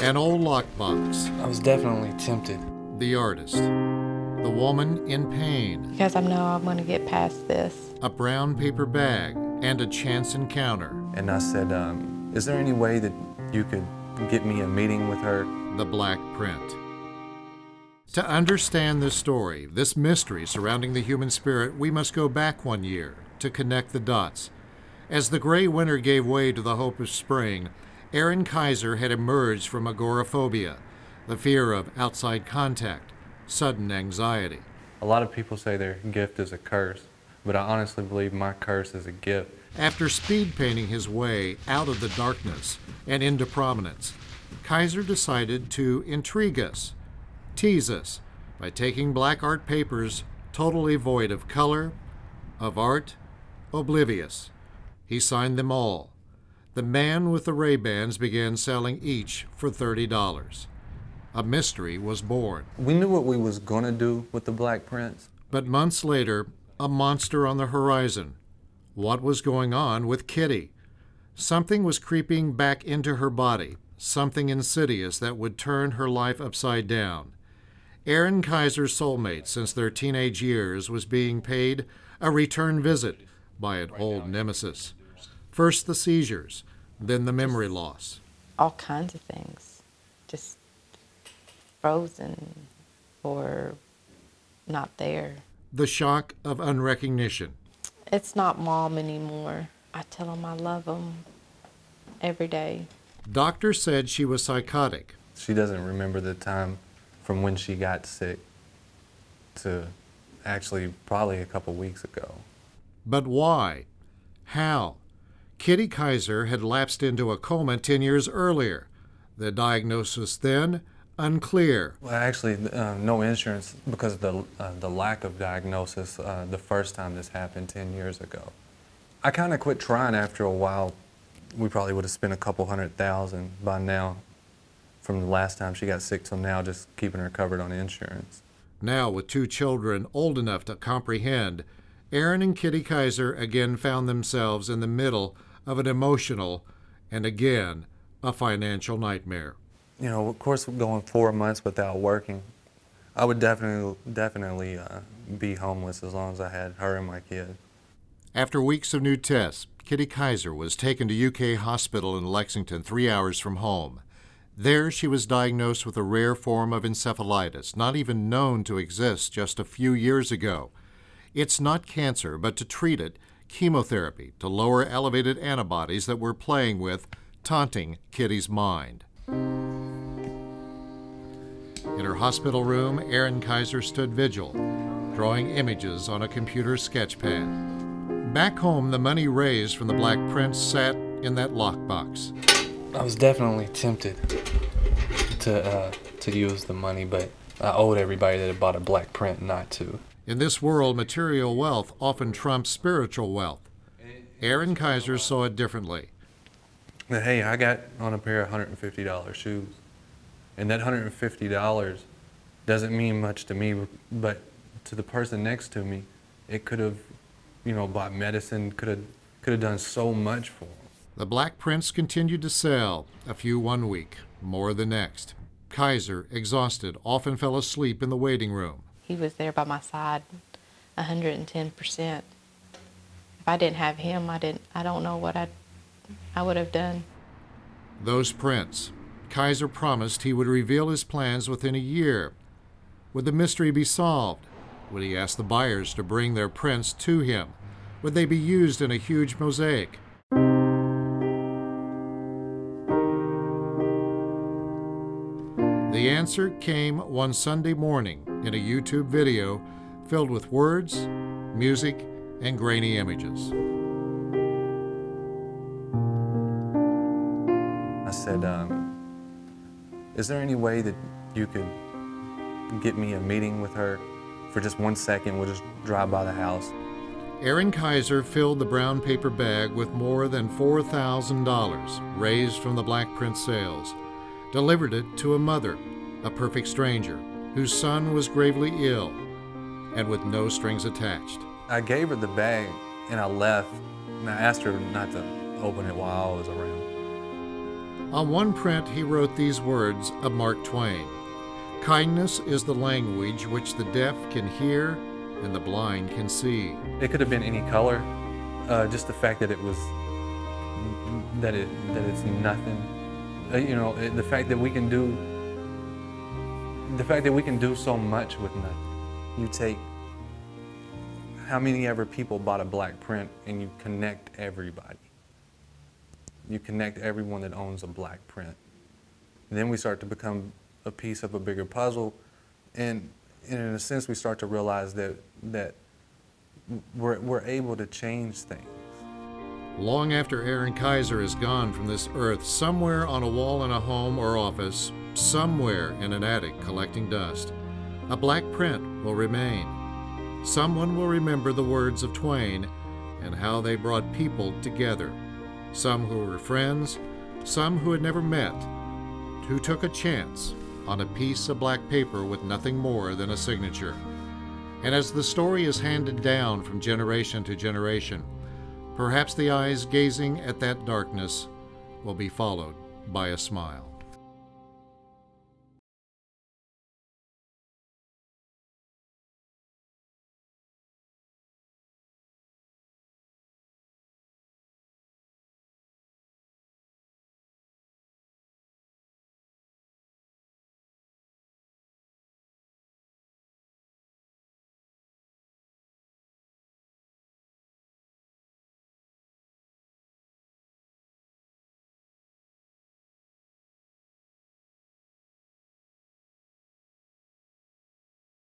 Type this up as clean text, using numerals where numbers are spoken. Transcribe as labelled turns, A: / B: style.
A: An old lockbox.
B: I was definitely tempted.
A: The artist. The woman in pain.
C: Because I know I'm going to get past this.
A: A brown paper bag and a chance encounter.
B: And I said, is there any way that you could get me a meeting with her?
A: The black print. To understand this story, this mystery surrounding the human spirit, we must go back 1 year to connect the dots. As the gray winter gave way to the hope of spring, Aaron Kaiser had emerged from agoraphobia, the fear of outside contact, sudden anxiety.
B: A lot of people say their gift is a curse, but I honestly believe my curse is a gift.
A: After speed painting his way out of the darkness and into prominence, Kaiser decided to intrigue us, tease us, by taking black art papers totally void of color, of art, oblivious. He signed them all. The man with the Ray-Bans began selling each for $30. A mystery was born.
B: We knew what we was gonna do with the black prints.
A: But months later, a monster on the horizon. What was going on with Kitty? Something was creeping back into her body, something insidious that would turn her life upside down. Aaron Kaiser's soulmate since their teenage years was being paid a return visit by an old nemesis. First the seizures, then the memory loss.
C: All kinds of things. Just frozen or not there.
A: The shock of unrecognition.
C: It's not Mom anymore. I tell them I love them every day.
A: Doctors said she was psychotic.
B: She doesn't remember the time from when she got sick to actually probably a couple weeks ago.
A: But why? How? Kitty Kaiser had lapsed into a coma 10 years earlier. The diagnosis then, unclear.
B: Well, actually, no insurance because of the lack of diagnosis the first time this happened 10 years ago. I kind of quit trying after a while. We probably would have spent a couple $100,000 by now from the last time she got sick till now, just keeping her covered on insurance.
A: Now, with 2 children old enough to comprehend, Aaron and Kitty Kaiser again found themselves in the middle of an emotional and, again, a financial nightmare.
B: You know, of course, going 4 months without working, I would definitely be homeless as long as I had her and my kid.
A: After weeks of new tests, Kitty Kaiser was taken to UK Hospital in Lexington 3 hours from home. There she was diagnosed with a rare form of encephalitis, not even known to exist just a few years ago. It's not cancer, but to treat it, chemotherapy to lower elevated antibodies that were playing with, taunting Kitty's mind. In her hospital room, Aaron Kaiser stood vigil, drawing images on a computer sketch pad. Back home, the money raised from the black prints sat in that lockbox.
B: I was definitely tempted to use the money, but I owed everybody that had bought a black print not to.
A: In this world, material wealth often trumps spiritual wealth. Aaron Kaiser saw it differently.
B: But hey, I got on a pair of $150 shoes, and that $150 doesn't mean much to me, but to the person next to me, it could have, bought medicine, could have done so much for them.
A: The black prints continued to sell, a few 1 week, more the next. Kaiser, exhausted, often fell asleep in the waiting room.
C: He was there by my side 110%. If I didn't have him, I don't know what I would have done.
A: Those prints. Kaiser promised he would reveal his plans within a year. Would the mystery be solved? Would he ask the buyers to bring their prints to him? Would they be used in a huge mosaic? The answer came one Sunday morning in a YouTube video filled with words, music, and grainy images.
B: I said, is there any way that you could get me a meeting with her for just 1 second? We'll just drive by the house.
A: Aaron Kaiser filled the brown paper bag with more than $4,000 raised from the black print sales, delivered it to a mother, a perfect stranger, whose son was gravely ill, and with no strings attached.
B: I gave her the bag and I left, and I asked her not to open it while I was around.
A: On one print, he wrote these words of Mark Twain: "Kindness is the language which the deaf can hear and the blind can see."
B: It could have been any color. Just the fact that it was that it's nothing. The fact that we can do so much with nothing. You take how many ever people bought a black print and you connect everybody. You connect everyone that owns a black print. And then we start to become a piece of a bigger puzzle, and in a sense we start to realize that we're able to change things.
A: Long after Aaron Kaiser is gone from this earth, somewhere on a wall in a home or office, somewhere in an attic collecting dust, a black print will remain. Someone will remember the words of Twain and how they brought people together. Some who were friends, some who had never met, who took a chance on a piece of black paper with nothing more than a signature. And as the story is handed down from generation to generation, perhaps the eyes gazing at that darkness will be followed by a smile.